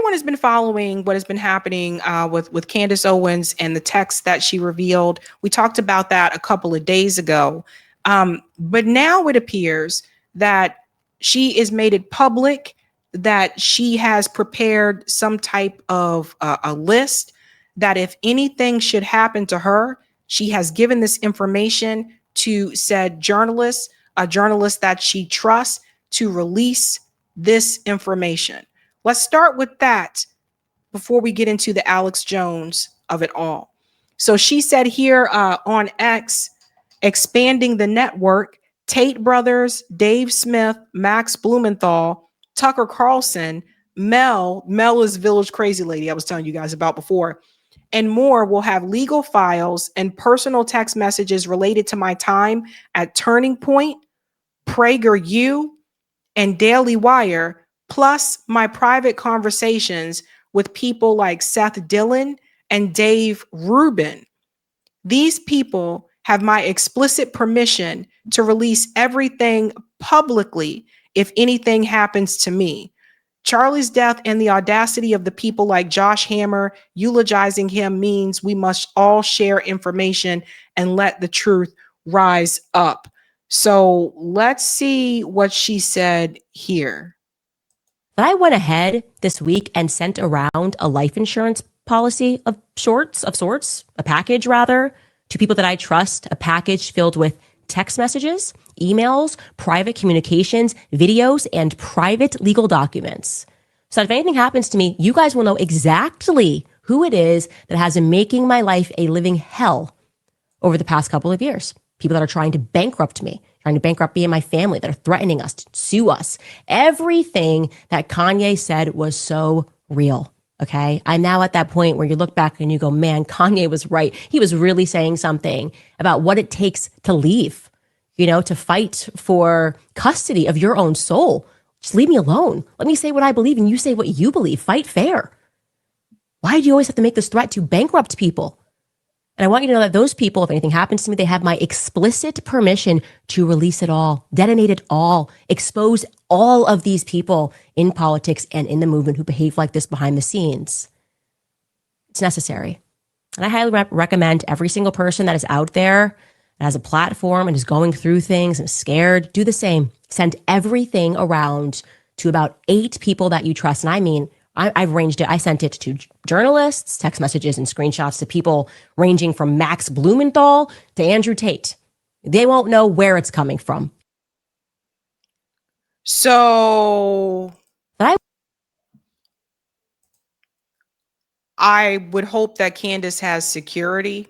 everyone has been following what has been happening with Candace Owens and the text that she revealed. We talked about that a couple of days ago. But now it appears that she has made it public that she has prepared some type of a list that if anything should happen to her, she has given this information to said journalist, a journalist that she trusts, to release this information. Let's start with that before we get into the Alex Jones of it all. So she said here on X, expanding the network, Tate Brothers, Dave Smith, Max Blumenthal, Tucker Carlson, Mel is Village Crazy Lady I was telling you guys about before, and more will have legal files and personal text messages related to my time at Turning Point, PragerU, and Daily Wire, plus my private conversations with people like Seth Dillon and Dave Rubin. These people have my explicit permission to release everything publicly if anything happens to me. Charlie's death and the audacity of the people like Josh Hammer eulogizing him means we must all share information and let the truth rise up. So let's see what she said here. I went ahead this week and sent around a life insurance policy of sorts, a package rather, to people that I trust, a package filled with text messages, emails, private communications, videos, and private legal documents. So if anything happens to me, you guys will know exactly who it is that has been making my life a living hell over the past couple of years. People that are trying to bankrupt me, trying to bankrupt me and my family, that are threatening us to sue us. Everything that Kanye said was so real. Okay. I'm now at that point where you look back and you go, man, Kanye was right. He was really saying something about what it takes to leave, to fight for custody of your own soul. Just leave me alone. Let me say what I believe and you say what you believe. Fight fair. Why do you always have to make this threat to bankrupt people? And I want you to know that those people, if anything happens to me, they have my explicit permission to release it all, detonate it all, expose all of these people in politics and in the movement who behave like this behind the scenes. It's necessary. And I highly recommend every single person that is out there that has a platform and is going through things and is scared, do the same. Send everything around to about 8 people that you trust. And I mean, I've ranged it. I sent it to journalists, text messages and screenshots to people ranging from Max Blumenthal to Andrew Tate. They won't know where it's coming from. So I would hope that Candace has security.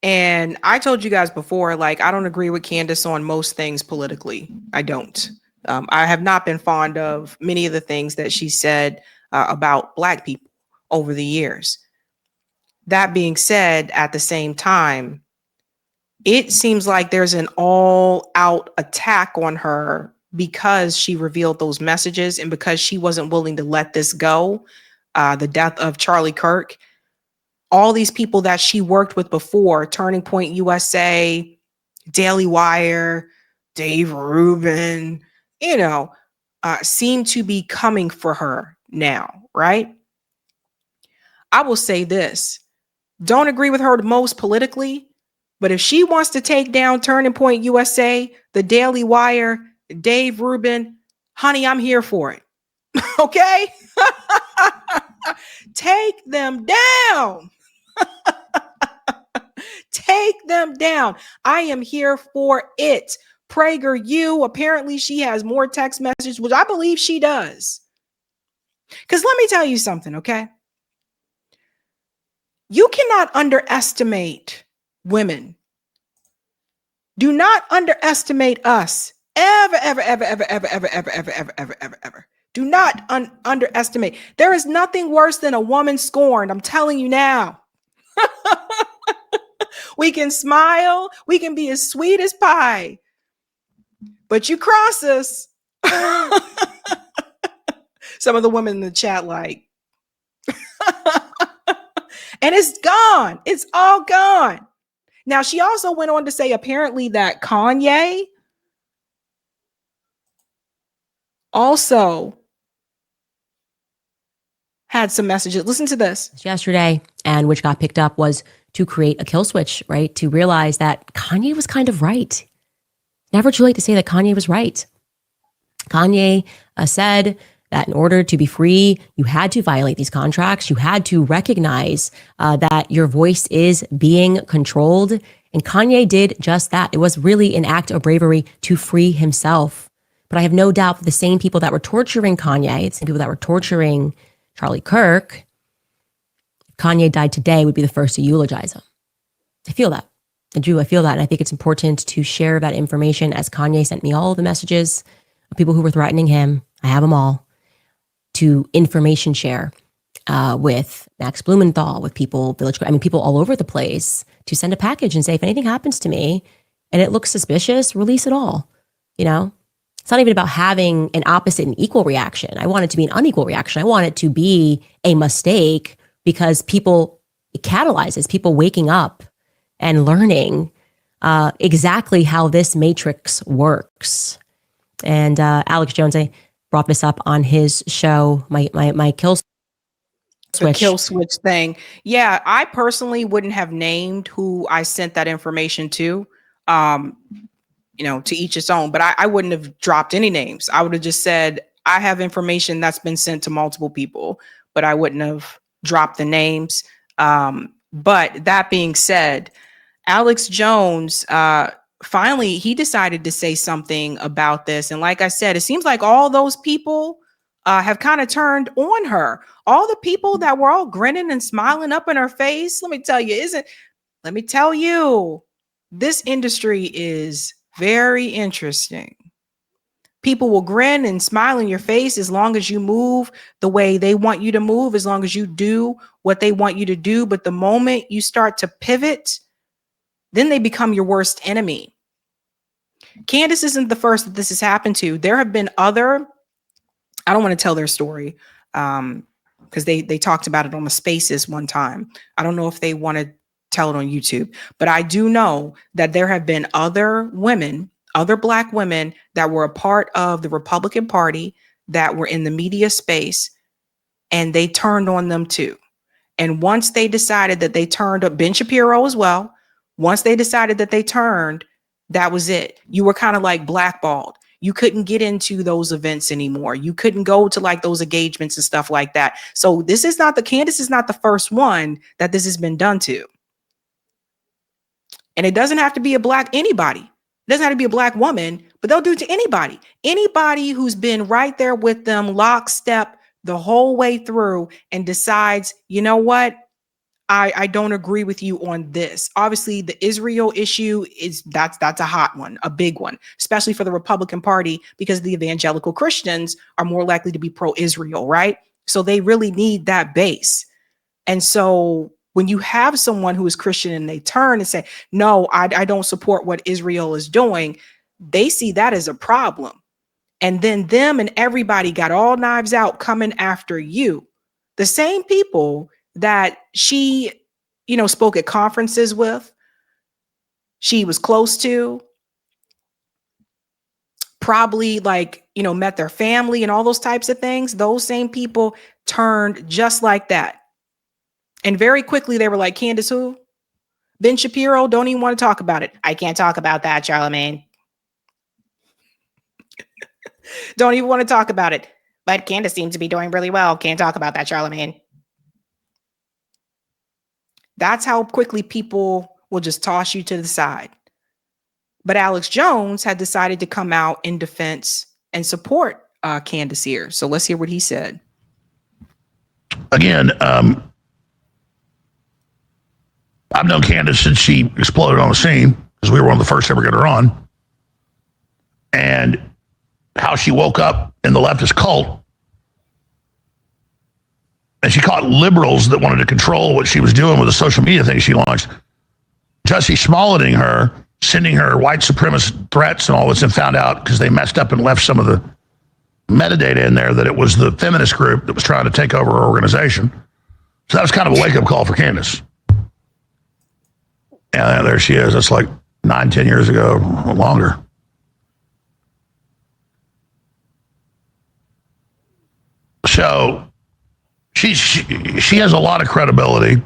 And I told you guys before, like, I don't agree with Candace on most things politically. I don't. I have not been fond of many of the things that she said about Black people over the years. That being said, at the same time, it seems like there's an all-out attack on her because she revealed those messages and because she wasn't willing to let this go. The death of Charlie Kirk, all these people that she worked with before, Turning Point USA, Daily Wire, Dave Rubin, seem to be coming for her now, right? I will say this. Don't agree with her the most politically, but if she wants to take down Turning Point USA, the Daily Wire, Dave Rubin, honey, I'm here for it. Okay? Take them down. Take them down. I am here for it. PragerU, apparently she has more text messages, which I believe she does. Because let me tell you something, okay? You cannot underestimate women. Do not underestimate us. Ever. Do not underestimate. There is nothing worse than a woman scorned. I'm telling you now. We can smile. We can be as sweet as pie. But you cross us. Some of the women in the chat like. And it's gone. It's all gone. Now, she also went on to say apparently that Kanye also had some messages. Listen to this. Yesterday, and which got picked up, was to create a kill switch, right? To realize that Kanye was kind of right. Never too late to say that Kanye was right. Kanye said that in order to be free, you had to violate these contracts. You had to recognize that your voice is being controlled. And Kanye did just that. It was really an act of bravery to free himself. But I have no doubt that the same people that were torturing Kanye, the same people that were torturing Charlie Kirk, if Kanye died today, would be the first to eulogize him. I feel that. I do. I feel that. And I think it's important to share that information, as Kanye sent me all of the messages of people who were threatening him. I have them all. To information share with Max Blumenthal, with people, people all over the place, to send a package and say, if anything happens to me and it looks suspicious, release it all. You know, it's not even about having an opposite and equal reaction. I want it to be an unequal reaction. I want it to be a mistake, because it catalyzes people waking up and learning exactly how this matrix works. And Alex Jones, I brought this up on his show, my kill switch. The kill switch thing. Yeah, I personally wouldn't have named who I sent that information to. To each its own, but I wouldn't have dropped any names. I would have just said, I have information that's been sent to multiple people, but I wouldn't have dropped the names. But that being said, Alex Jones, finally, he decided to say something about this. And like I said, it seems like all those people have kind of turned on her. All the people that were all grinning and smiling up in her face. Let me tell you, this industry is very interesting. People will grin and smile in your face as long as you move the way they want you to move, as long as you do what they want you to do. But the moment you start to pivot, then they become your worst enemy. Candace isn't the first that this has happened to. There have been other, I don't want to tell their story because they talked about it on the Spaces one time. I don't know if they want to tell it on YouTube, but I do know that there have been other women, other Black women that were a part of the Republican Party that were in the media space, and they turned on them too. And once they decided that they turned up, Ben Shapiro as well, once they decided that they turned, that was it. You were kind of like blackballed. You couldn't get into those events anymore. You couldn't go to like those engagements and stuff like that. So Candace is not the first one that this has been done to. And it doesn't have to be anybody. It doesn't have to be a Black woman, but they'll do it to anybody. Anybody who's been right there with them, lockstep the whole way through, and decides, you know what? I don't agree with you on this. Obviously, the Israel issue that's a hot one, a big one, especially for the Republican Party, because the evangelical Christians are more likely to be pro-Israel, right? So they really need that base. And so when you have someone who is Christian and they turn and say, no, I don't support what Israel is doing, they see that as a problem. And then them and everybody got all knives out coming after you. The same people that she, spoke at conferences with, she was close to, probably met their family and all those types of things. Those same people turned just like that. And very quickly they were like, Candace who? Ben Shapiro, don't even want to talk about it. I can't talk about that, Charlamagne. Don't even want to talk about it. But Candace seems to be doing really well. Can't talk about that, Charlamagne. That's how quickly people will just toss you to the side. But Alex Jones had decided to come out in defense and support Candace here. So let's hear what he said. Again, I've known Candace since she exploded on the scene, because we were one of the first to ever get her on. And how she woke up in the leftist cult. And she caught liberals that wanted to control what she was doing with the social media thing she launched. Jussie Smolletting her, sending her white supremacist threats and all this, and found out, because they messed up and left some of the metadata in there, that it was the feminist group that was trying to take over her organization. So that was kind of a wake-up call for Candace. And there she is. That's like 9-10 years ago or longer. So she has a lot of credibility.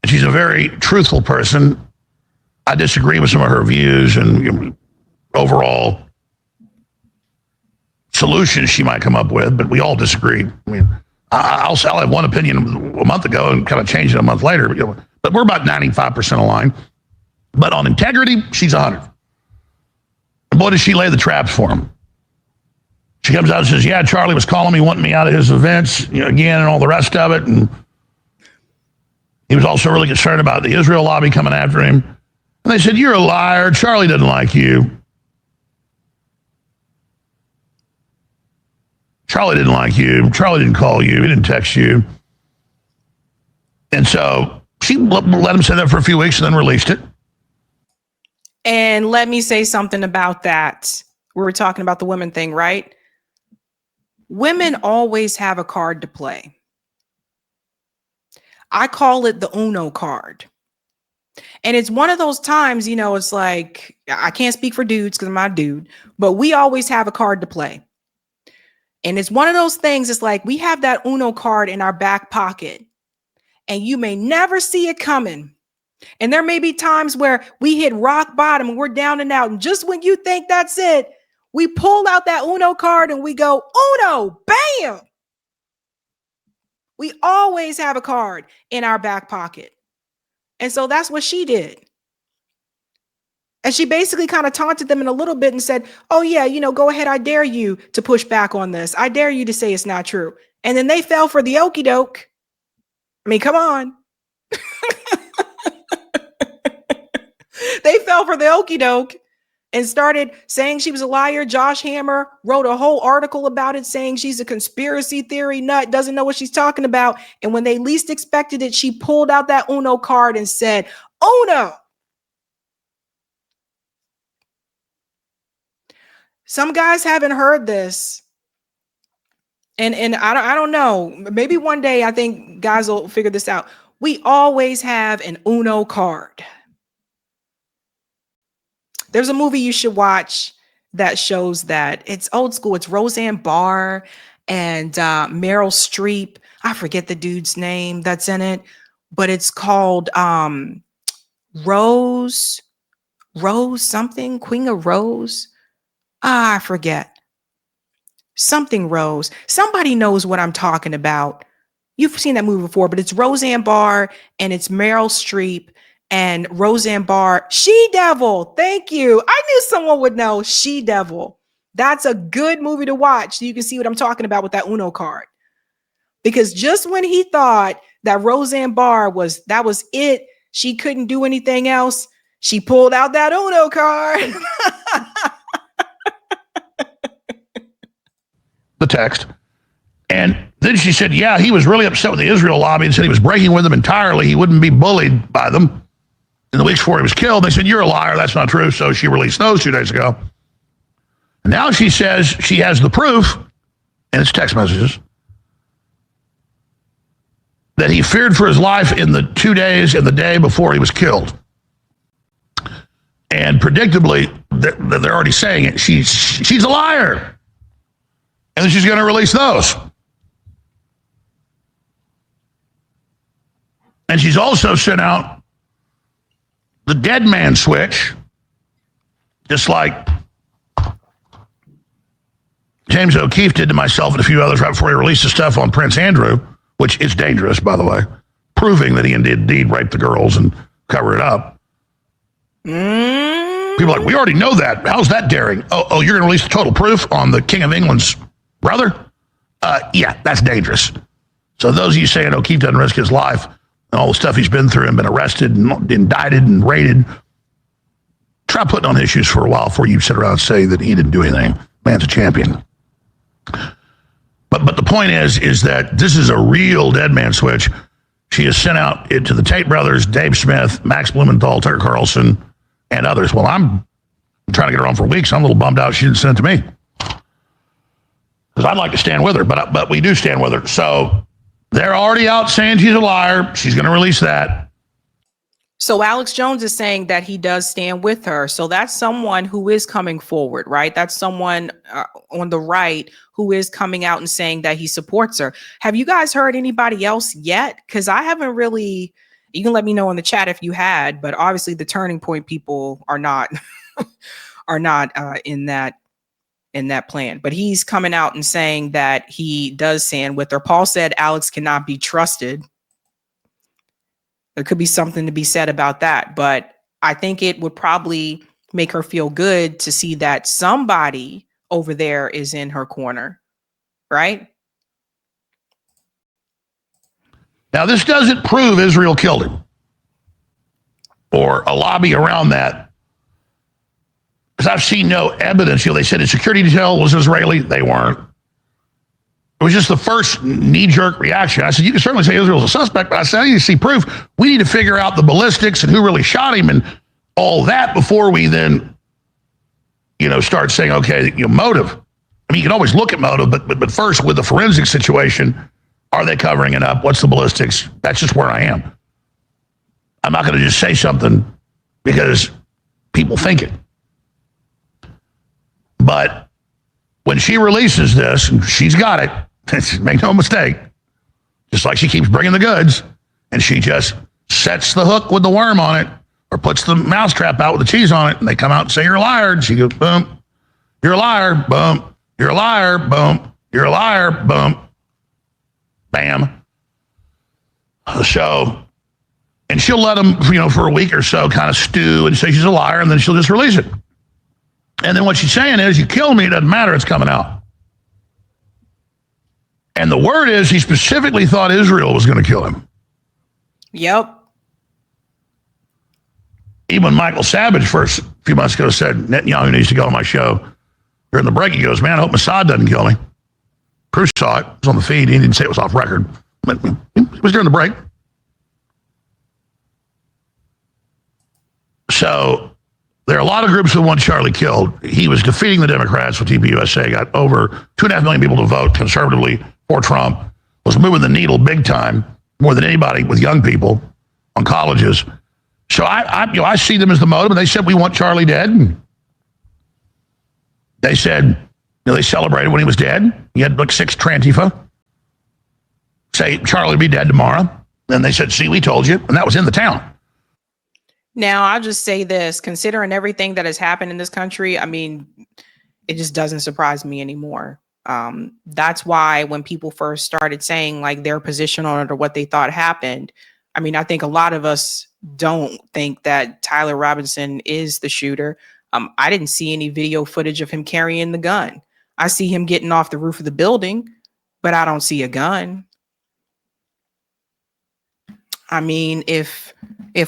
She's a very truthful person. I disagree with some of her views and overall solutions she might come up with, but we all disagree. I mean, I'll have one opinion a month ago and kind of change it a month later. But we're about 95% aligned. But on integrity, she's 100. And boy, does she lay the traps for him. She comes out and says, yeah, Charlie was calling me, wanting me out of his events, again, and all the rest of it. And he was also really concerned about the Israel lobby coming after him. And they said, you're a liar. Charlie doesn't like you. Charlie didn't like you. Charlie didn't call you. He didn't text you. And so she let him say that for a few weeks and then released it. And let me say something about that. We were talking about the women thing, right? Women always have a card to play. I call it the Uno card. And it's one of those times, it's like, I can't speak for dudes because I'm not a dude, but we always have a card to play. And it's one of those things, it's like we have that Uno card in our back pocket and you may never see it coming. And there may be times where we hit rock bottom and we're down and out. And just when you think that's it, we pull out that Uno card and we go, Uno, bam. We always have a card in our back pocket. And so that's what she did. And she basically kind of taunted them in a little bit and said, oh, yeah, go ahead. I dare you to push back on this. I dare you to say it's not true. And then they fell for the okie doke. I mean, come on. They fell for the okie doke and started saying she was a liar. Josh Hammer wrote a whole article about it saying she's a conspiracy theory nut, doesn't know what she's talking about. And when they least expected it, she pulled out that Uno card and said, Uno. Some guys haven't heard this. And I don't know. Maybe one day I think guys will figure this out. We always have an Uno card. There's a movie you should watch that shows that. It's old school. It's Roseanne Barr and Meryl Streep. I forget the dude's name that's in it, but it's called Rose something, Queen of Rose. I forget. Something Rose. Somebody knows what I'm talking about. You've seen that movie before, but it's Roseanne Barr and it's Meryl Streep and Roseanne Barr. She-Devil. Thank you. I knew someone would know. She-Devil. That's a good movie to watch. So you can see what I'm talking about with that Uno card. Because just when he thought that Roseanne Barr was it, she couldn't do anything else, she pulled out that Uno card. The text. And then she said, yeah, he was really upset with the Israel lobby and said he was breaking with them entirely. He wouldn't be bullied by them. In the weeks before he was killed, they said, you're a liar. That's not true. So she released those 2 days ago. And now she says she has the proof, and it's text messages, that he feared for his life in the 2 days and the day before he was killed. And predictably, they're already saying it. She's a liar. And then she's going to release those. And she's also sent out the dead man switch, just like James O'Keefe did to myself and a few others right before he released the stuff on Prince Andrew, which is dangerous, by the way, proving that he indeed raped the girls and covered it up. People are like, we already know that. How's that daring? Oh, you're going to release the total proof on the King of England's brother? Yeah, that's dangerous. So those of you saying O'Keefe doesn't risk his life and all the stuff he's been through and been arrested and indicted and raided, try putting on his shoes for a while before you sit around and say that he didn't do anything. Man's a champion. But the point is that this is a real dead man switch. She has sent out it to the Tate brothers, Dave Smith, Max Blumenthal, Tucker Carlson, and others. Well, I'm trying to get her on for weeks. I'm a little bummed out she didn't send it to me. Because I'd like to stand with her, but we do stand with her. So they're already out saying she's a liar. She's going to release that. So Alex Jones is saying that he does stand with her. So that's someone who is coming forward, right? That's someone on the right who is coming out and saying that he supports her. Have you guys heard anybody else yet? Because I haven't really. You can let me know in the chat if you had, but obviously the Turning Point people are not in that plan. But he's coming out and saying that he does stand with her. Paul said Alex cannot be trusted. There could be something to be said about that, but I think it would probably make her feel good to see that somebody over there is in her corner, right? Now, this doesn't prove Israel killed him or a lobby around that, because I've seen no evidence. They said his security detail was Israeli. They weren't. It was just the first knee-jerk reaction. I said, you can certainly say Israel's a suspect, but I said, I need to see proof. We need to figure out the ballistics and who really shot him and all that before we then, start saying, okay, motive. I mean, you can always look at motive, but first, with the forensic situation, are they covering it up? What's the ballistics? That's just where I am. I'm not going to just say something because people think it. But when she releases this, and she's got it, make no mistake, just like she keeps bringing the goods, and she just sets the hook with the worm on it, or puts the mousetrap out with the cheese on it, and they come out and say, you're a liar. And she goes, boom, you're a liar, boom, you're a liar, boom, you're a liar, boom, bam. So, and she'll let them, for a week or so kind of stew and say she's a liar, and then she'll just release it. And then what she's saying is, you kill me, it doesn't matter, it's coming out. And the word is, he specifically thought Israel was going to kill him. Yep. Even Michael Savage first, a few months ago, said, Netanyahu needs to go on my show. During the break, he goes, man, I hope Mossad doesn't kill me. Cruz saw it. It was on the feed. He didn't say it was off record. But it was during the break. So there are a lot of groups that want Charlie killed. He was defeating the Democrats with TPUSA, got over 2.5 million people to vote conservatively for Trump, was moving the needle big time, more than anybody with young people on colleges. So I see them as the motive. And they said, we want Charlie dead. And they said, they celebrated when he was dead. He had like 6 Trantifa say Charlie would be dead tomorrow. And they said, see, we told you. And that was in the town. Now, I'll just say this, considering everything that has happened in this country, I mean, it just doesn't surprise me anymore. That's why when people first started saying like their position on it or what they thought happened, I mean, I think a lot of us don't think that Tyler Robinson is the shooter. I didn't see any video footage of him carrying the gun. I see him getting off the roof of the building, but I don't see a gun. I mean, if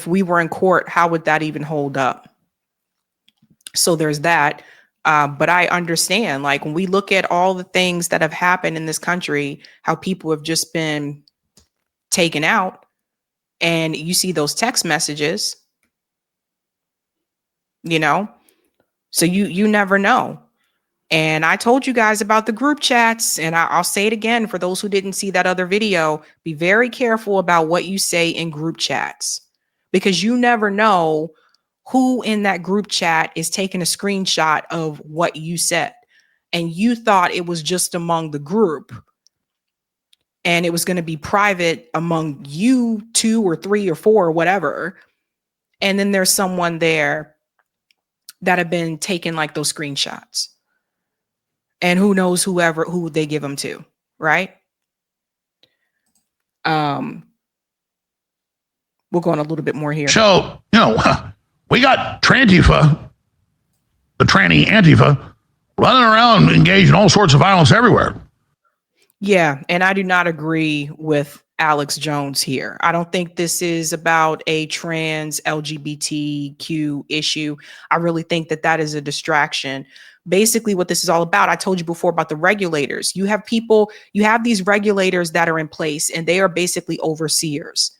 we were in court, how would that even hold up? So there's that. But I understand, like, when we look at all the things that have happened in this country, how people have just been taken out, and you see those text messages, so you never know. And I told you guys about the group chats, and I'll say it again for those who didn't see that other video. Be very careful about what you say in group chats, because you never know who in that group chat is taking a screenshot of what you said. And you thought it was just among the group, and it was going to be private among you 2 or 3 or 4 or whatever. And then there's someone there that have been taking like those screenshots. And who knows who they give them to, right? We'll go on a little bit more here. So, we got Trantifa, the tranny Antifa, running around engaged in all sorts of violence everywhere. Yeah, and I do not agree with Alex Jones here. I don't think this is about a trans LGBTQ issue. I really think that is a distraction. Basically, what this is all about, I told you before about the regulators. You have these regulators that are in place, and they are basically overseers.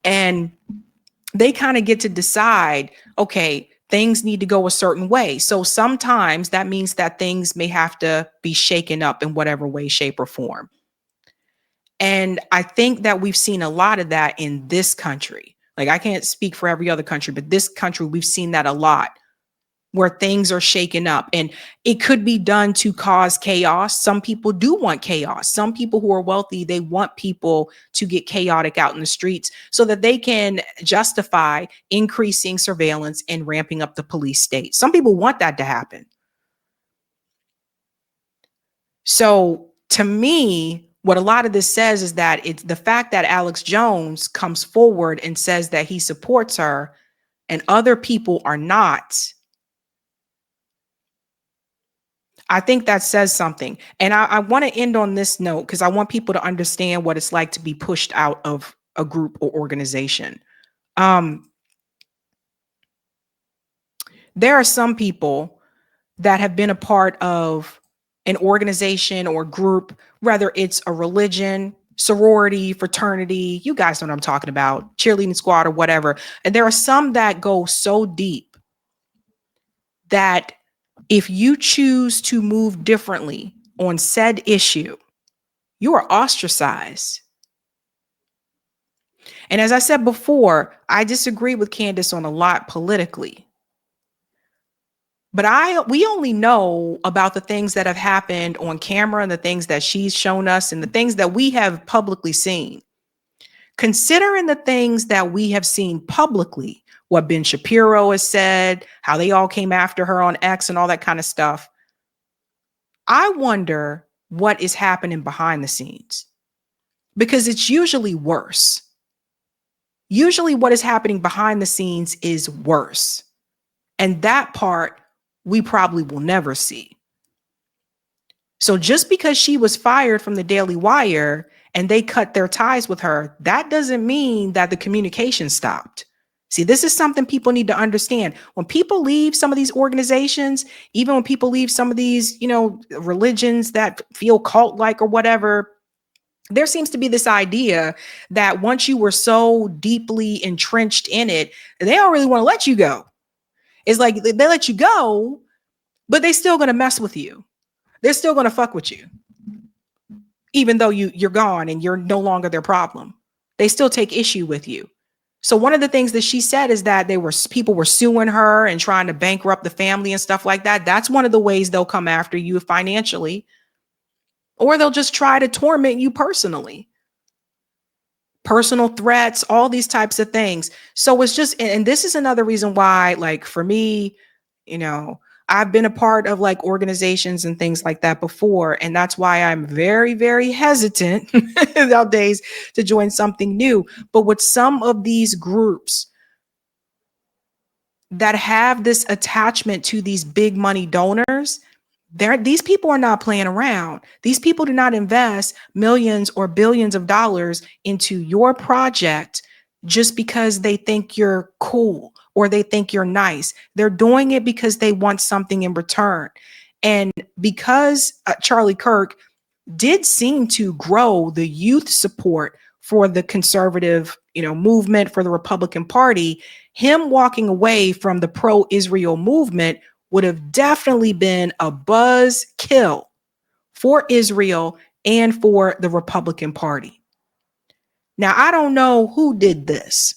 And they kind of get to decide, okay, things need to go a certain way. So sometimes that means that things may have to be shaken up in whatever way, shape, or form. And I think that we've seen a lot of that in this country. Like, I can't speak for every other country, but this country, we've seen that a lot, where things are shaken up, and it could be done to cause chaos. Some people do want chaos. Some people who are wealthy, they want people to get chaotic out in the streets so that they can justify increasing surveillance and ramping up the police state. Some people want that to happen. So to me, what a lot of this says is that it's the fact that Alex Jones comes forward and says that he supports her and other people are not. I think that says something. And I want to end on this note because I want people to understand what it's like to be pushed out of a group or organization. There are some people that have been a part of an organization or group, whether it's a religion, sorority, fraternity, you guys know what I'm talking about, cheerleading squad or whatever. And there are some that go so deep that if you choose to move differently on said issue, you are ostracized. And as I said before, I disagree with Candace on a lot politically. But we only know about the things that have happened on camera and the things that she's shown us and the things that we have publicly seen. Considering the things that we have seen publicly, what Ben Shapiro has said, how they all came after her on X and all that kind of stuff, I wonder what is happening behind the scenes, because it's usually worse. Usually what is happening behind the scenes is worse. And that part we probably will never see. So just because she was fired from the Daily Wire and they cut their ties with her, that doesn't mean that the communication stopped. See, this is something people need to understand. When people leave some of these organizations, even when people leave some of these, religions that feel cult-like or whatever, there seems to be this idea that once you were so deeply entrenched in it, they don't really want to let you go. It's like they let you go, but they're still going to mess with you. They're still going to fuck with you. Even though you're gone and you're no longer their problem, they still take issue with you. So one of the things that she said is that people were suing her and trying to bankrupt the family and stuff like that. That's one of the ways they'll come after you financially, or they'll just try to torment you personally. Personal threats, all these types of things. So it's just, and this is another reason why, like, for me, I've been a part of like organizations and things like that before. And that's why I'm very, very hesitant nowadays to join something new. But with some of these groups that have this attachment to these big money donors, these people are not playing around. These people do not invest millions or billions of dollars into your project just because they think you're cool or they think you're nice. They're doing it because they want something in return. And because Charlie Kirk did seem to grow the youth support for the conservative, movement, for the Republican Party, him walking away from the pro-Israel movement would have definitely been a buzz kill for Israel and for the Republican Party. Now, I don't know who did this,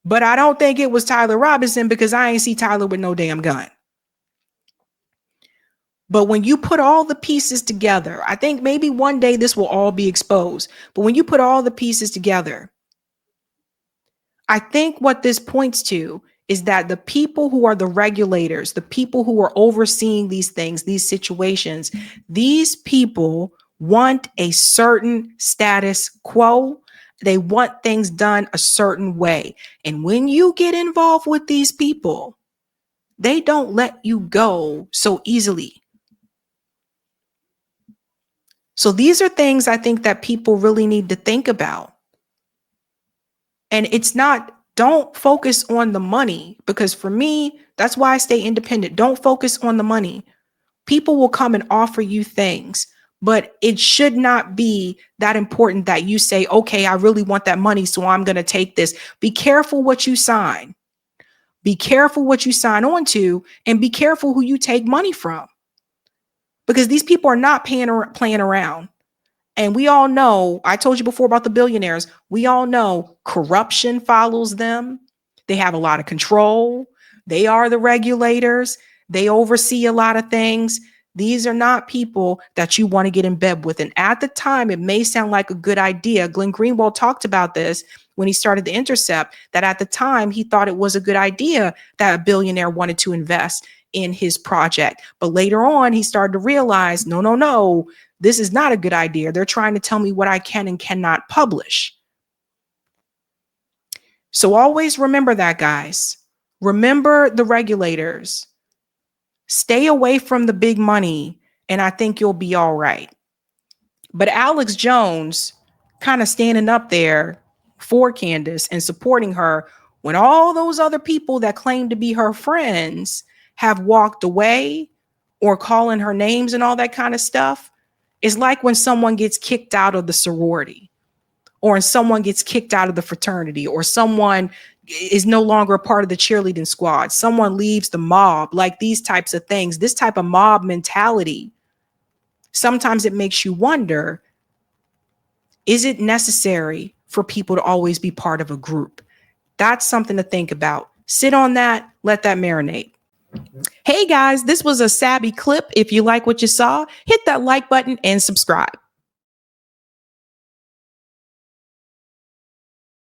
but I don't think it was Tyler Robinson, because I ain't see Tyler with no damn gun. But when you put all the pieces together, I think maybe one day this will all be exposed. But when you put all the pieces together, I think what this points to is that the people who are the regulators, the people who are overseeing these things, these situations, these people want a certain status quo. They want things done a certain way. And when you get involved with these people, they don't let you go so easily. So these are things I think that people really need to think about. And it's not, don't focus on the money, because for me, that's why I stay independent. Don't focus on the money. People will come and offer you things, but it should not be that important that you say, okay, I really want that money, so I'm going to take this. Be careful what you sign. Be careful what you sign on to, and be careful who you take money from, because these people are not playing around. And we all know, I told you before about the billionaires, we all know corruption follows them. They have a lot of control. They are the regulators. They oversee a lot of things. These are not people that you want to get in bed with. And at the time, it may sound like a good idea. Glenn Greenwald talked about this when he started The Intercept, that at the time he thought it was a good idea that a billionaire wanted to invest in his project. But later on, he started to realize, no, this is not a good idea. They're trying to tell me what I can and cannot publish. So always remember that, guys. Remember the regulators. Stay away from the big money, and I think you'll be all right. But Alex Jones kind of standing up there for Candace and supporting her when all those other people that claim to be her friends have walked away or calling her names and all that kind of stuff. It's like when someone gets kicked out of the sorority, or when someone gets kicked out of the fraternity, or someone is no longer a part of the cheerleading squad, someone leaves the mob, like these types of things, this type of mob mentality. Sometimes it makes you wonder, is it necessary for people to always be part of a group? That's something to think about. Sit on that, let that marinate. Hey guys, this was a Sabby clip. If you like what you saw, hit that like button and subscribe.